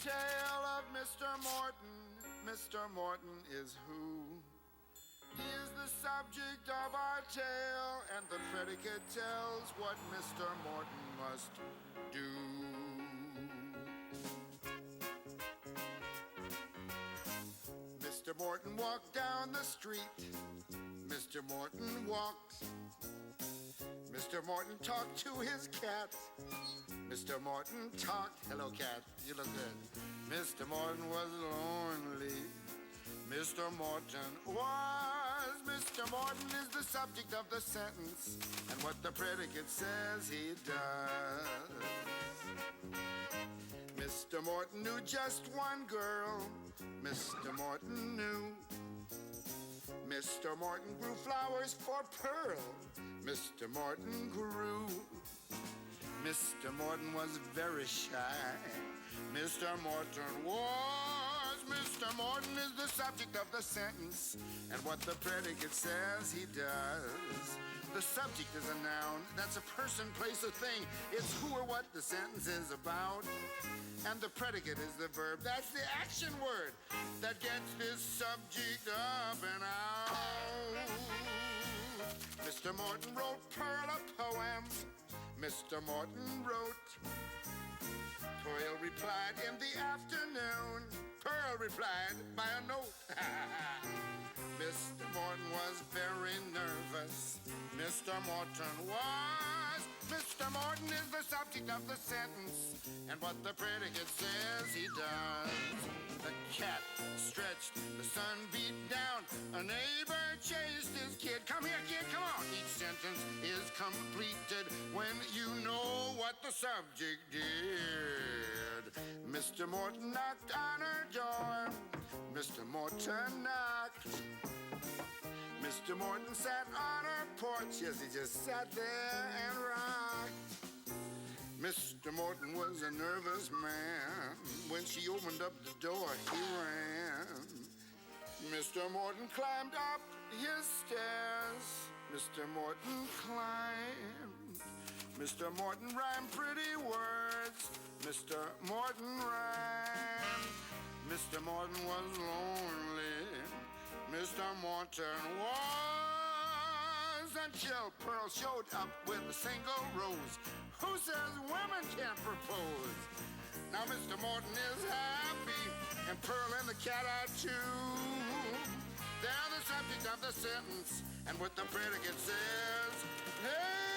tale of Mr. Morton. Mr. Morton is who? He is the subject of our tale, and the predicate tells what Mr. Morton must do. Mr. Morton walked down the street. Mr. Morton walked. Mr. Morton talked to his cat. Mr. Morton talked. Hello, cat. You look good. Mr. Morton was lonely. Mr. Morton was. Mr. Morton is the subject of the sentence, and what the predicate says he does. Mr. Morton knew just one girl. Mr. Morton knew. Mr. Morton grew flowers for Pearl. Mr. Morton grew. Mr. Morton was very shy. Mr. Morton was. Mr. Morton is the subject of the sentence, and what the predicate says he does. The subject is a noun. That's a person, place, or thing. It's who or what the sentence is about. And the predicate is the verb. That's the action word that gets this subject up and out. Mr. Morton wrote Pearl a poem. Mr. Morton wrote. Pearl replied in the afternoon. Pearl replied by a note. Mr. Morton was very nervous. Mr. Morton was. Mr. Morton is the subject of the sentence, and what the predicate says he does. The cat stretched, the sun beat down, a neighbor chased his kid. Come here, kid, come on. Each sentence is completed when you know what the subject did. Mr. Morton knocked on her door. Mr. Morton knocked. Mr. Morton sat on her porch. Yes, he just sat there and rocked. Mr. Morton was a nervous man. When she opened up the door, he ran. Mr. Morton climbed up his stairs. Mr. Morton climbed. Mr. Morton rhymed pretty words. Mr. Morton rhymed. Mr. Morton was lonely. Mr. Morton was, until Pearl showed up with a single rose. Who says women can't propose? Now Mr. Morton is happy, and Pearl and the cat are too. They're the subject of the sentence, and what the predicate says, hey!